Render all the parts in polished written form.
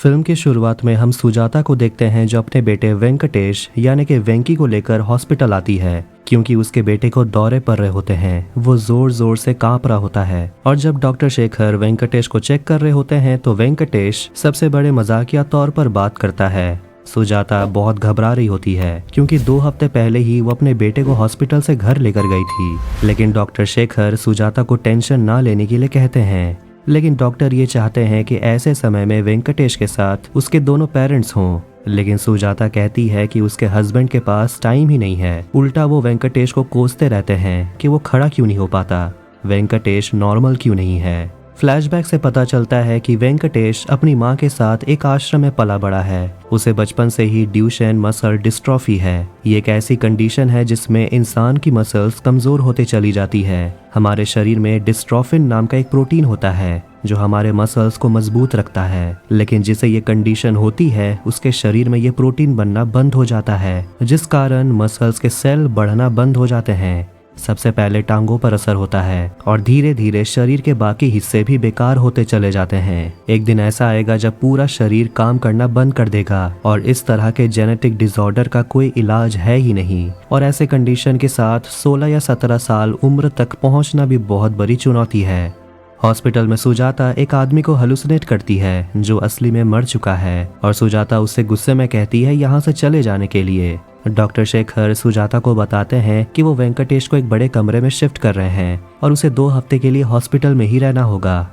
Film की शुरुआत में हम सुजाता को देखते हैं जो अपने बेटे वेंकटेश यानी कि वेंकी को लेकर हॉस्पिटल आती है क्योंकि उसके बेटे को दौरे पड़ रहे होते हैं। वो जोर जोर से कांप रहा होता है और जब डॉक्टर शेखर वेंकटेश को चेक कर रहे होते हैं तो वेंकटेश सबसे बड़े मजाकिया तौर पर बात करता है। सुजाता बहुत घबरा रही होती है क्योंकि 2 हफ्ते पहले ही वो अपने बेटे को हॉस्पिटल से घर लेकर गई थी, लेकिन डॉक्टर शेखर सुजाता को टेंशन ना लेने के लिए कहते हैं। लेकिन डॉक्टर ये चाहते हैं कि ऐसे समय में वेंकटेश के साथ उसके दोनों पेरेंट्स हों, लेकिन सुजाता कहती है कि उसके हस्बैंड के पास टाइम ही नहीं है। उल्टा वो वेंकटेश को कोसते रहते हैं कि वो खड़ा क्यों नहीं हो पाता, वेंकटेश नॉर्मल क्यों नहीं है। फ्लैशबैक से पता चलता है कि वेंकटेश अपनी मां के साथ एक आश्रम में पला बड़ा है। उसे बचपन से ही ड्यूशेन मसल डिस्ट्रॉफी है। ये एक ऐसी कंडीशन है जिसमें इंसान की मसल्स कमजोर होते चली जाती है। हमारे शरीर में डिस्ट्रोफिन नाम का एक प्रोटीन होता है जो हमारे मसल्स को मजबूत रखता है, लेकिन जिसे ये कंडीशन होती है उसके शरीर में ये प्रोटीन बनना बंद हो जाता है, जिस कारण मसल्स के सेल बढ़ना बंद हो जाते हैं। सबसे पहले टांगों पर असर होता है और धीरे धीरे शरीर के बाकी हिस्से भी बेकार होते चले जाते हैं। एक दिन ऐसा आएगा जब पूरा शरीर काम करना बंद कर देगा और इस तरह के जेनेटिक डिसऑर्डर का कोई इलाज है ही नहीं। और ऐसे कंडीशन के साथ 16 या 17 साल उम्र तक पहुंचना भी बहुत बड़ी चुनौती है। हॉस्पिटल में सुजाता एक आदमी को हेलुसिनेट करती है जो असली में मर चुका है और सुजाता उससे गुस्से में कहती है यहाँ से चले जाने के लिए। डॉक्टर शेखर सुजाता को बताते हैं कि वो वेंकटेश को एक बड़े कमरे में शिफ्ट कर रहे हैं और उसे 2 हफ्ते के लिए हॉस्पिटल में ही रहना होगा।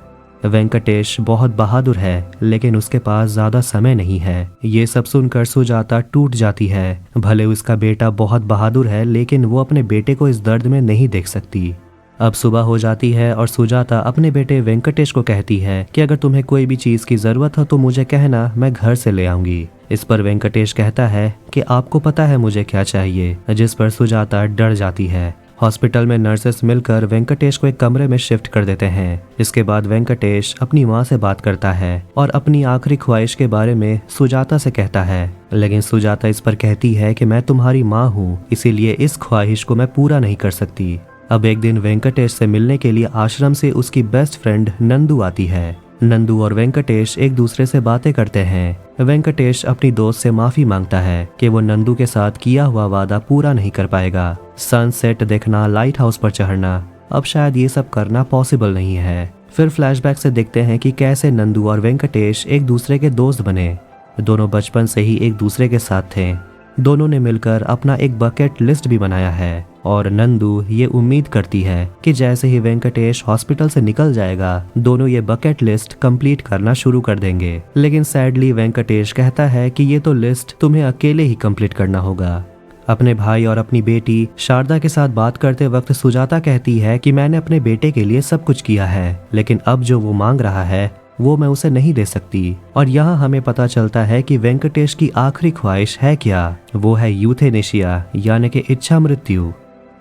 वेंकटेश बहुत बहादुर है लेकिन उसके पास ज्यादा समय नहीं है। ये सब सुनकर सुजाता टूट जाती है। भले उसका बेटा बहुत बहादुर है लेकिन वो अपने बेटे को इस दर्द में नहीं देख सकती। अब सुबह हो जाती है और सुजाता अपने बेटे वेंकटेश को कहती है कि अगर तुम्हें कोई भी चीज की जरूरत हो तो मुझे कहना, मैं घर से ले आऊंगी। इस पर वेंकटेश कहता है कि आपको पता है मुझे क्या चाहिए, जिस पर सुजाता डर जाती है। हॉस्पिटल में नर्सेस मिलकर वेंकटेश को एक कमरे में शिफ्ट कर देते हैं। इसके बाद वेंकटेश अपनी माँ से बात करता है और अपनी आखिरी ख्वाहिश के बारे में सुजाता से कहता है, लेकिन सुजाता इस पर कहती है कि मैं तुम्हारी माँ हूँ, इसीलिए इस ख्वाहिश को मैं पूरा नहीं कर सकती। अब एक दिन वेंकटेश से मिलने के लिए आश्रम से उसकी बेस्ट फ्रेंड नंदू आती है। नंदू और वेंकटेश एक दूसरे से बातें करते हैं। वेंकटेश अपनी दोस्त से माफी मांगता है कि वो नंदू के साथ किया हुआ वादा पूरा नहीं कर पाएगा। सनसेट देखना, लाइट हाउस पर चढ़ना, अब शायद ये सब करना पॉसिबल नहीं है। फिर फ्लैशबैक से देखते हैं कि कैसे नंदू और वेंकटेश एक दूसरे के दोस्त बने। दोनों बचपन से ही एक दूसरे के साथ थे। दोनों ने मिलकर अपना एक बकेट लिस्ट भी बनाया है और नंदू ये उम्मीद करती है कि जैसे ही वेंकटेश हॉस्पिटल से निकल जाएगा दोनों ये बकेट लिस्ट कंप्लीट करना शुरू कर देंगे। लेकिन सैडली वेंकटेश कहता है कि ये तो लिस्ट तुम्हें अकेले ही कंप्लीट करना होगा। अपने भाई और अपनी बेटी शारदा के साथ बात करते वक्त सुजाता कहती है कि मैंने अपने बेटे के लिए सब कुछ किया है, लेकिन अब जो वो मांग रहा है वो मैं उसे नहीं दे सकती। और यहाँ हमें पता चलता है कि वेंकटेश की आखिरी ख्वाहिश है क्या, वो है यूथेनेशिया यानी कि इच्छा मृत्यु।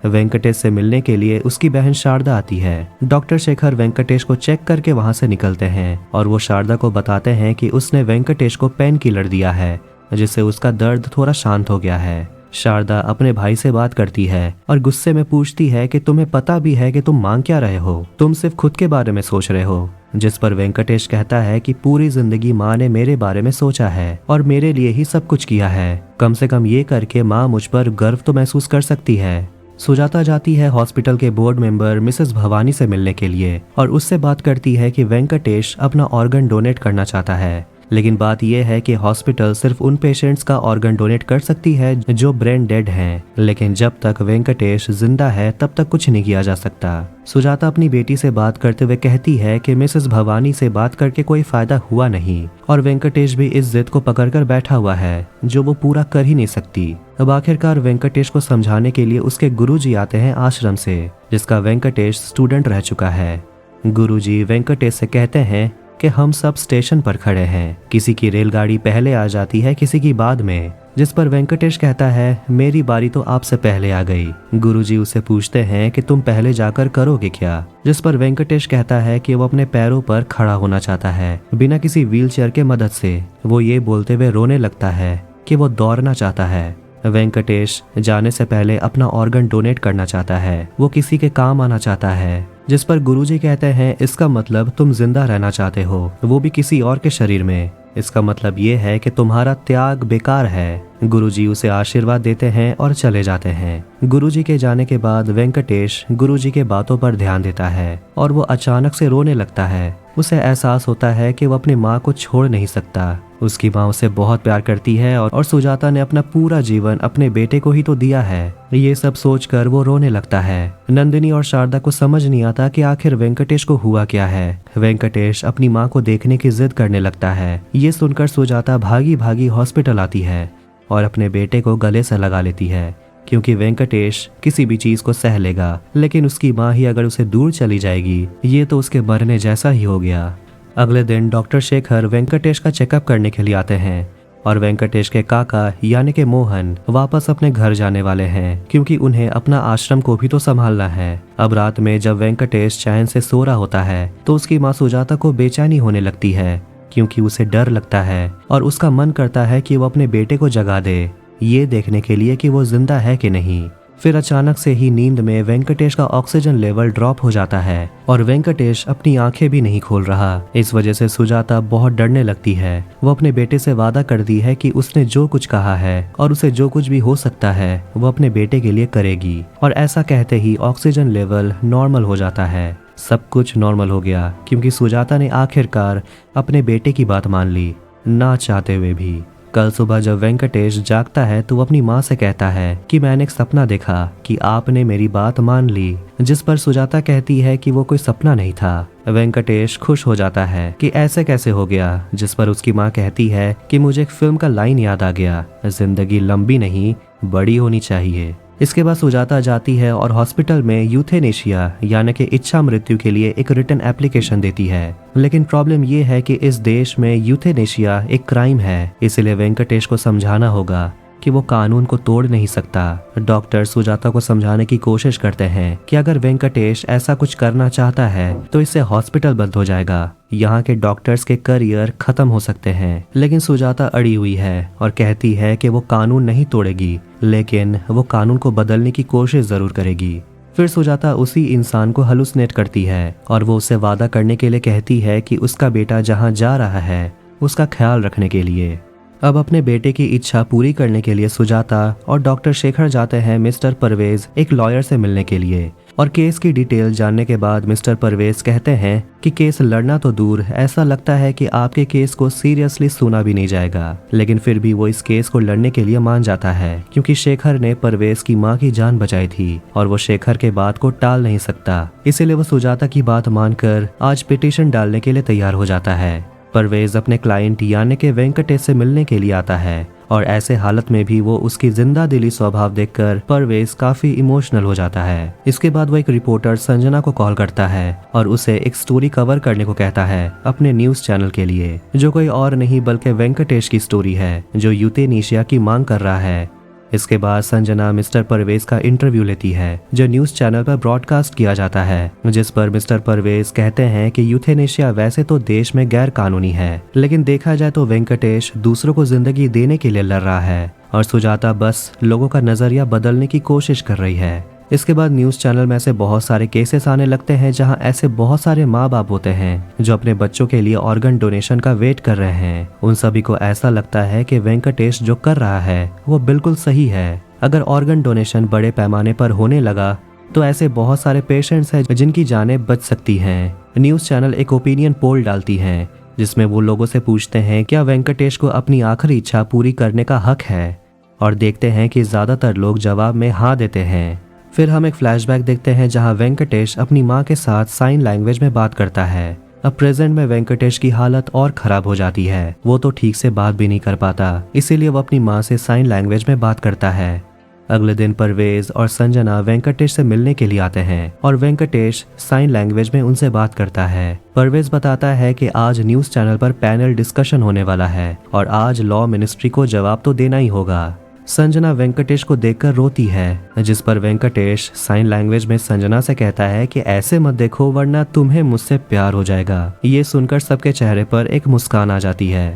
वेंकटेश से मिलने के लिए उसकी बहन शारदा आती है। डॉक्टर शेखर वेंकटेश को चेक करके वहां से निकलते हैं और वो शारदा को बताते हैं कि उसने वेंकटेश को पेन किलर दिया है जिससे उसका दर्द थोड़ा शांत हो गया है। शारदा अपने भाई से बात करती है और गुस्से में पूछती है कि तुम्हें पता भी है कि तुम मांग क्या रहे हो, तुम सिर्फ खुद के बारे में सोच रहे हो। जिस पर वेंकटेश कहता है कि पूरी जिंदगी माँ ने मेरे बारे में सोचा है और मेरे लिए ही सब कुछ किया है, कम से कम ये करके माँ मुझ पर गर्व तो महसूस कर सकती है। सुजाता जाती है हॉस्पिटल के बोर्ड मेंबर मिसेस भवानी से मिलने के लिए और उससे बात करती है कि वेंकटेश अपना ऑर्गन डोनेट करना चाहता है, लेकिन बात यह है कि हॉस्पिटल सिर्फ उन पेशेंट्स का ऑर्गन डोनेट कर सकती है जो ब्रेन डेड हैं, लेकिन जब तक वेंकटेश जिंदा है तब तक कुछ नहीं किया जा सकता। सुजाता अपनी बेटी से बात करते हुए कहती है कि मिसेस भवानी से बात करके कोई फायदा हुआ नहीं और वेंकटेश भी इस जिद को पकड़कर बैठा हुआ है जो वो पूरा कर ही नहीं सकती। अब आखिरकार वेंकटेश को समझाने के लिए उसके गुरुजी आते हैं आश्रम से, जिसका वेंकटेश स्टूडेंट रह चुका है। गुरुजी वेंकटेश से कहते हैं कि हम सब स्टेशन पर खड़े हैं, किसी की रेलगाड़ी पहले आ जाती है किसी की बाद में, जिस पर वेंकटेश कहता है मेरी बारी तो आपसे पहले आ गई। गुरुजी उसे पूछते हैं कि तुम पहले जाकर करोगे क्या, जिस पर वेंकटेश कहता है कि वो अपने पैरों पर खड़ा होना चाहता है बिना किसी व्हीलचेयर के मदद से। वो ये बोलते हुए रोने लगता है कि वो दौड़ना चाहता है। वेंकटेश जाने से पहले अपना ऑर्गन डोनेट करना चाहता है, वो किसी के काम आना चाहता है, जिस पर गुरुजी कहते हैं इसका मतलब तुम जिंदा रहना चाहते हो, वो भी किसी और के शरीर में। इसका मतलब ये है कि तुम्हारा त्याग बेकार है। गुरुजी उसे आशीर्वाद देते हैं और चले जाते हैं। गुरुजी के जाने के बाद वेंकटेश गुरुजी के बातों पर ध्यान देता है और वो अचानक से रोने लगता है। उसे एहसास होता है कि वो अपनी माँ को छोड़ नहीं सकता। उसकी माँ उसे बहुत प्यार करती है और सुजाता ने अपना पूरा जीवन अपने बेटे को ही तो दिया है। ये सब सोचकर वो रोने लगता है। नंदिनी और शारदा को समझ नहीं आता कि आखिर वेंकटेश को हुआ क्या है। वेंकटेश अपनी माँ को देखने की जिद करने लगता है। ये सुनकर सुजाता भागी भागी हॉस्पिटल आती है और अपने बेटे को गले से लगा लेती है, क्योंकि वेंकटेश किसी भी चीज को सह लेगा, लेकिन उसकी माँ ही अगर उसे दूर चली जाएगी ये तो उसके मरने जैसा ही हो गया। अगले दिन डॉक्टर शेखर वेंकटेश का चेकअप करने के लिए आते हैं और वेंकटेश के काका यानी कि मोहन वापस अपने घर जाने वाले हैं, क्योंकि उन्हें अपना आश्रम को भी तो संभालना है। अब रात में जब वेंकटेश चैन से सो रहा होता है तो उसकी माँ सुजाता को बेचैनी होने लगती है, क्योंकि उसे डर लगता है और उसका मन करता है कि वो अपने बेटे को जगा दे, ये देखने के लिए कि वो जिंदा है कि नहीं। फिर अचानक से ही नींद में वेंकटेश का ऑक्सीजन लेवल ड्रॉप हो जाता है और वेंकटेश अपनी आंखें भी नहीं खोल रहा। इस वजह से सुजाता बहुत डरने लगती है। वो अपने बेटे से वादा करती है कि उसने जो कुछ कहा है और उसे जो कुछ भी हो सकता है वो अपने बेटे के लिए करेगी। और ऐसा कहते ही ऑक्सीजन लेवल नॉर्मल हो जाता है। सब कुछ नॉर्मल हो गया, क्योंकि सुजाता ने आखिरकार अपने बेटे की बात मान ली, ना चाहते हुए भी। कल सुबह जब वेंकटेश जागता है तो वो अपनी माँ से कहता है कि मैंने एक सपना देखा कि आपने मेरी बात मान ली, जिस पर सुजाता कहती है कि वो कोई सपना नहीं था। वेंकटेश खुश हो जाता है कि ऐसे कैसे हो गया, जिस पर उसकी माँ कहती है कि मुझे एक फिल्म का लाइन याद आ गया, जिंदगी लंबी नहीं बड़ी होनी चाहिए। इसके बाद सुजाता जाती है और हॉस्पिटल में यूथेनेशिया यानी कि इच्छा मृत्यु के लिए एक रिटन एप्लीकेशन देती है। लेकिन प्रॉब्लम ये है कि इस देश में यूथेनेशिया एक क्राइम है, इसलिए वेंकटेश को समझाना होगा कि वो कानून को तोड़ नहीं सकता। डॉक्टर सुजाता को समझाने की कोशिश करते हैं कि अगर वेंकटेश ऐसा कुछ करना चाहता है तो इससे हॉस्पिटल बंद हो जाएगा, यहाँ के डॉक्टर्स के करियर खत्म हो सकते हैं। लेकिन सुजाता अड़ी हुई है और कहती है कि वो कानून नहीं तोड़ेगी, लेकिन वो कानून को बदलने की कोशिश जरूर करेगी। फिर सुजाता उसी इंसान को हलुसिनेट करती है और वो उससे वादा करने के लिए कहती है कि उसका बेटा जहाँ जा रहा है उसका ख्याल रखने के लिए। अब अपने बेटे की इच्छा पूरी करने के लिए सुजाता और डॉक्टर शेखर जाते हैं मिस्टर परवेज एक लॉयर से मिलने के लिए। और केस की डिटेल जानने के बाद मिस्टर परवेज कहते हैं कि केस लड़ना तो दूर, ऐसा लगता है कि आपके केस को सीरियसली सुना भी नहीं जाएगा। लेकिन फिर भी वो इस केस को लड़ने के लिए मान जाता है, क्योंकि शेखर ने परवेज की माँ की जान बचाई थी और वो शेखर के बात को टाल नहीं सकता। इसीलिए वो सुजाता की बात मानकर आज पिटीशन डालने के लिए तैयार हो जाता है। परवेज अपने क्लाइंट यानी के वेंकटेश से मिलने के लिए आता है और ऐसे हालत में भी वो उसकी जिंदा दिली स्वभाव देखकर परवेज काफी इमोशनल हो जाता है। इसके बाद वो एक रिपोर्टर संजना को कॉल करता है और उसे एक स्टोरी कवर करने को कहता है अपने न्यूज चैनल के लिए, जो कोई और नहीं बल्कि वेंकटेश की स्टोरी है जो यूथेनेशिया की मांग कर रहा है। इसके बाद संजना मिस्टर परवेज का इंटरव्यू लेती है जो न्यूज चैनल पर ब्रॉडकास्ट किया जाता है, जिस पर मिस्टर परवेज कहते हैं कि यूथेनेशिया वैसे तो देश में गैर कानूनी है, लेकिन देखा जाए तो वेंकटेश दूसरों को जिंदगी देने के लिए लड़ रहा है और सुजाता बस लोगों का नजरिया बदलने की कोशिश कर रही है। इसके बाद न्यूज चैनल में ऐसे बहुत सारे केसेस आने लगते हैं जहां ऐसे बहुत सारे माँ बाप होते हैं जो अपने बच्चों के लिए ऑर्गन डोनेशन का वेट कर रहे हैं। उन सभी को ऐसा लगता है कि वेंकटेश जो कर रहा है वो बिल्कुल सही है। अगर ऑर्गन डोनेशन बड़े पैमाने पर होने लगा तो ऐसे बहुत सारे पेशेंट्स हैं जिनकी जानें बच सकती हैं। न्यूज चैनल एक ओपिनियन पोल डालती है जिसमें वो लोगों से पूछते हैं क्या वेंकटेश को अपनी आखिरी इच्छा पूरी करने का हक है, और देखते हैं कि ज्यादातर लोग जवाब में हाँ देते हैं। फिर हम एक फ्लैशबैक देखते हैं जहां वेंकटेश अपनी माँ के साथ साइन लैंग्वेज में बात करता है। अब प्रेजेंट में वेंकटेश की हालत और खराब हो जाती है, वो तो ठीक से बात भी नहीं कर पाता, इसीलिए वो अपनी माँ से साइन लैंग्वेज में बात करता है। अगले दिन परवेज और संजना वेंकटेश से मिलने के लिए आते हैं और वेंकटेश साइन लैंग्वेज में उनसे बात करता है। परवेज बताता है कि आज न्यूज चैनल पर पैनल डिस्कशन होने वाला है और आज लॉ मिनिस्ट्री को जवाब तो देना ही होगा। संजना वेंकटेश को देखकर रोती है, जिस पर वेंकटेश साइन लैंग्वेज में संजना से कहता है कि ऐसे मत देखो वरना तुम्हें मुझसे प्यार हो जाएगा। ये सुनकर सबके चेहरे पर एक मुस्कान आ जाती है।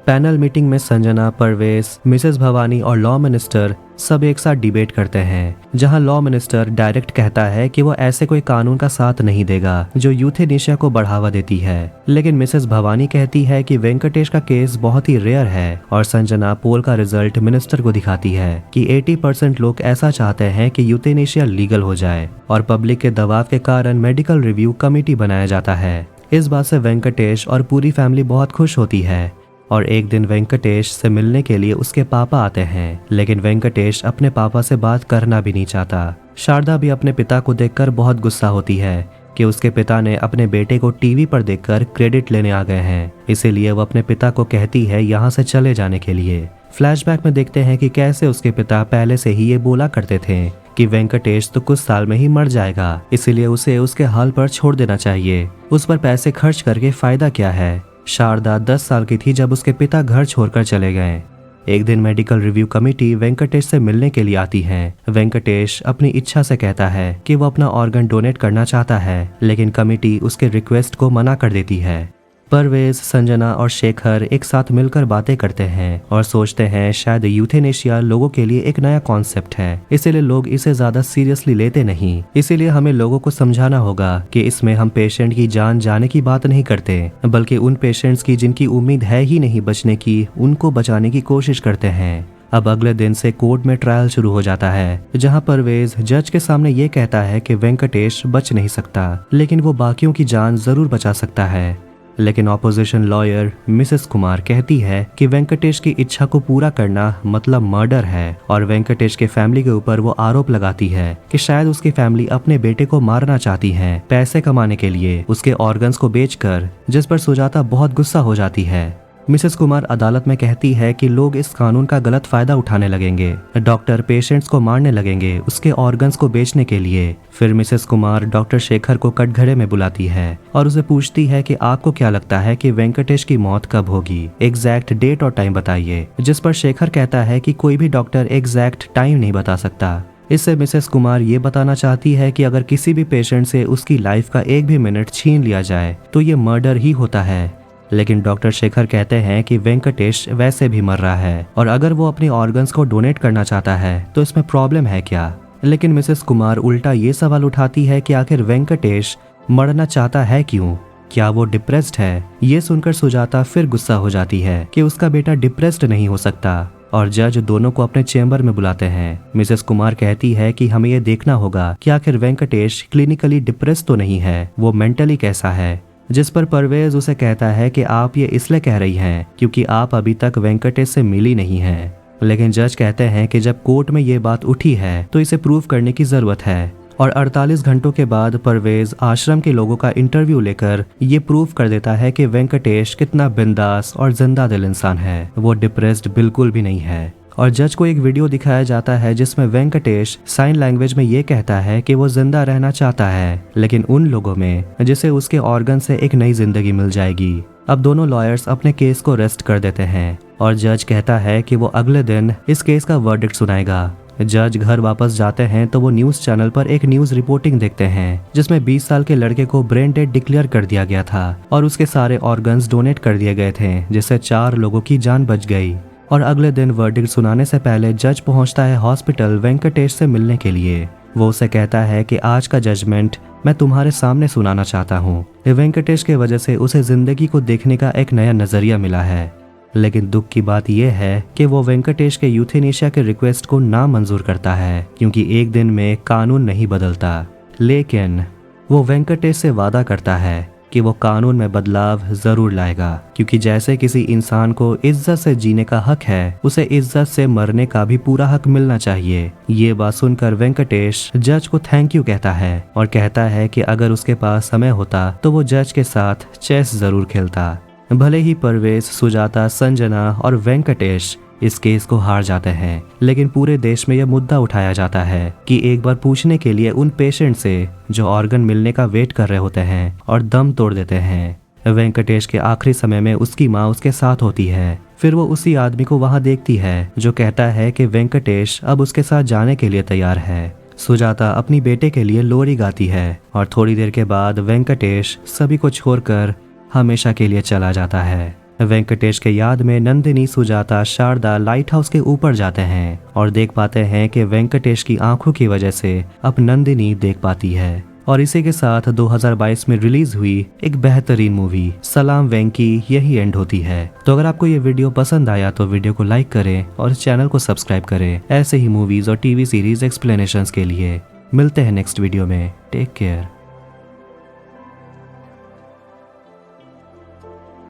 पैनल मीटिंग में संजना, परवेज, मिसेस भवानी और लॉ मिनिस्टर सब एक साथ डिबेट करते हैं, जहां लॉ मिनिस्टर डायरेक्ट कहता है कि वो ऐसे कोई कानून का साथ नहीं देगा जो यूथेनेशिया को बढ़ावा देती है। लेकिन मिसेस भवानी कहती है कि वेंकटेश का केस बहुत ही रेयर है और संजना पोल का रिजल्ट मिनिस्टर को दिखाती है कि 80% लोग ऐसा चाहते हैं कि यूथेनेशिया लीगल हो जाए और पब्लिक के दबाव के कारण मेडिकल रिव्यू कमेटी बनाया जाता है। इस बात से वेंकटेश और पूरी फैमिली बहुत खुश होती है और एक दिन वेंकटेश से मिलने के लिए उसके पापा आते हैं, लेकिन वेंकटेश अपने पापा से बात करना भी नहीं चाहता। शारदा भी अपने पिता को देखकर बहुत गुस्सा होती है कि उसके पिता ने अपने बेटे को टीवी पर देखकर क्रेडिट लेने आ गए हैं, इसीलिए वो अपने पिता को कहती है यहाँ से चले जाने के लिए। फ्लैशबैक में देखते हैं कि कैसे उसके पिता पहले से ही ये बोला करते थे कि वेंकटेश तो कुछ साल में ही मर जाएगा, इसीलिए उसे उसके हाल पर छोड़ देना चाहिए। उस पर पैसे खर्च करके फायदा क्या है। शारदा 10 साल की थी जब उसके पिता घर छोड़कर चले गए। एक दिन मेडिकल रिव्यू कमेटी वेंकटेश से मिलने के लिए आती है। वेंकटेश अपनी इच्छा से कहता है कि वो अपना ऑर्गन डोनेट करना चाहता है, लेकिन कमेटी उसके रिक्वेस्ट को मना कर देती है। परवेज, संजना और शेखर एक साथ मिलकर बातें करते हैं और सोचते हैं शायद यूथेनेशिया लोगों के लिए एक नया कॉन्सेप्ट है, इसीलिए लोग इसे ज्यादा सीरियसली लेते नहीं। इसीलिए हमें लोगों को समझाना होगा कि इसमें हम पेशेंट की जान जाने की बात नहीं करते, बल्कि उन पेशेंट्स की जिनकी उम्मीद है ही नहीं बचने की, उनको बचाने की कोशिश करते हैं। अब अगले दिन से कोर्ट में ट्रायल शुरू हो जाता है, जहां परवेज जज के सामने ये कहता है कि वेंकटेश बच नहीं सकता, लेकिन वो बाकियों की जान जरूर बचा सकता है। लेकिन ऑपोजिशन लॉयर मिसेस कुमार कहती है कि वेंकटेश की इच्छा को पूरा करना मतलब मर्डर है और वेंकटेश के फैमिली के ऊपर वो आरोप लगाती है कि शायद उसकी फैमिली अपने बेटे को मारना चाहती है पैसे कमाने के लिए उसके ऑर्गन्स को बेचकर, जिस पर सुजाता बहुत गुस्सा हो जाती है। मिसेस कुमार अदालत में कहती है कि लोग इस कानून का गलत फायदा उठाने लगेंगे, डॉक्टर पेशेंट्स को मारने लगेंगे उसके ऑर्गन्स को बेचने के लिए। फिर मिसेस कुमार डॉक्टर शेखर को कटघरे में बुलाती है और उसे पूछती है कि आपको क्या लगता है कि वेंकटेश की मौत कब होगी, एग्जैक्ट डेट और टाइम बताइए। जिस पर शेखर कहता है कि कोई भी डॉक्टर एग्जैक्ट टाइम नहीं बता सकता। इससे मिसेस कुमार ये बताना चाहती है कि अगर किसी भी पेशेंट से उसकी लाइफ का एक भी मिनट छीन लिया जाए तो ये मर्डर ही होता है। लेकिन डॉक्टर शेखर कहते हैं कि वेंकटेश वैसे भी मर रहा है और अगर वो अपने ऑर्गन्स को डोनेट करना चाहता है तो इसमें प्रॉब्लम है क्या। लेकिन मिसेस कुमार उल्टा ये सवाल उठाती है कि आखिर वेंकटेश मरना चाहता है क्यों, क्या वो डिप्रेस्ड है। ये सुनकर सुजाता फिर गुस्सा हो जाती है कि उसका बेटा डिप्रेस्ड नहीं हो सकता और जज दोनों को अपने चेंबर में बुलाते हैं। मिसेस कुमार कहती है कि हमें ये देखना होगा कि आखिर वेंकटेश क्लिनिकली डिप्रेस्ड तो नहीं है, वो मेंटली कैसा है। जिस पर परवेज उसे कहता है कि आप ये इसलिए कह रही हैं क्योंकि आप अभी तक वेंकटेश से मिली नहीं हैं। लेकिन जज कहते हैं कि जब कोर्ट में ये बात उठी है तो इसे प्रूव करने की जरूरत है और 48 घंटों के बाद परवेज आश्रम के लोगों का इंटरव्यू लेकर ये प्रूव कर देता है कि वेंकटेश कितना बिंदास और जिंदा दिल इंसान है, वो डिप्रेस्ड बिल्कुल भी नहीं है। और जज को एक वीडियो दिखाया जाता है जिसमें वेंकटेश साइन लैंग्वेज में ये कहता है कि वो जिंदा रहना चाहता है, लेकिन उन लोगों में जिसे उसके ऑर्गन से एक नई जिंदगी मिल जाएगी। अब दोनों लॉयर्स अपने केस को रेस्ट कर देते हैं और जज कहता है कि वो अगले दिन इस केस का वर्डिक्ट सुनाएगा। जज घर वापस जाते हैं तो वो न्यूज चैनल पर एक न्यूज रिपोर्टिंग देखते हैं जिसमें 20 साल के लड़के को ब्रेन डेड डिक्लेयर कर दिया गया था और उसके सारे ऑर्गन्स डोनेट कर दिए गए थे, जिससे 4 लोगों की जान बच गई। और अगले दिन वर्डिक्ट सुनाने से पहले जज पहुंचता है हॉस्पिटल वेंकटेश से मिलने के लिए। वो उसे कहता है कि आज का जजमेंट मैं तुम्हारे सामने सुनाना चाहता हूँ। वेंकटेश के वजह से उसे जिंदगी को देखने का एक नया नजरिया मिला है, लेकिन दुख की बात यह है कि वो वेंकटेश के यूथेनेशिया के रिक्वेस्ट को ना मंजूर करता है क्योंकि एक दिन में कानून नहीं बदलता। लेकिन वो वेंकटेश से वादा करता है कि वो कानून में बदलाव जरूर लाएगा, क्योंकि जैसे किसी इंसान को इज्जत से जीने का हक है, उसे इज्जत से मरने का भी पूरा हक मिलना चाहिए। ये बात सुनकर वेंकटेश जज को थैंक यू कहता है और कहता है कि अगर उसके पास समय होता तो वो जज के साथ चेस जरूर खेलता। भले ही परवेज, सुजाता, संजना और वेंकटेश इस केस को हार जाते हैं, लेकिन पूरे देश में यह मुद्दा उठाया जाता है कि एक बार पूछने के लिए उन पेशेंट से जो ऑर्गन मिलने का वेट कर रहे होते हैं और दम तोड़ देते हैं। वेंकटेश के आखिरी समय में उसकी माँ उसके साथ होती है। फिर वो उसी आदमी को वहां देखती है जो कहता है कि वेंकटेश अब उसके साथ जाने के लिए तैयार है। सुजाता अपनी बेटे के लिए लोरी गाती है और थोड़ी देर के बाद वेंकटेश सभी को छोड़कर हमेशा के लिए चला जाता है। वेंकटेश के याद में नंदिनी, सुजाता, शारदा लाइट हाउस के ऊपर जाते हैं और देख पाते हैं कि वेंकटेश की आंखों की वजह से अब नंदिनी देख पाती है। और इसी के साथ 2022 में रिलीज हुई एक बेहतरीन मूवी सलाम वेंकी यही एंड होती है। तो अगर आपको ये वीडियो पसंद आया तो वीडियो को लाइक करें और चैनल को सब्सक्राइब करें ऐसे ही मूवीज और टीवी सीरीज एक्सप्लेनेशंस के लिए। मिलते हैं नेक्स्ट वीडियो में। Take care.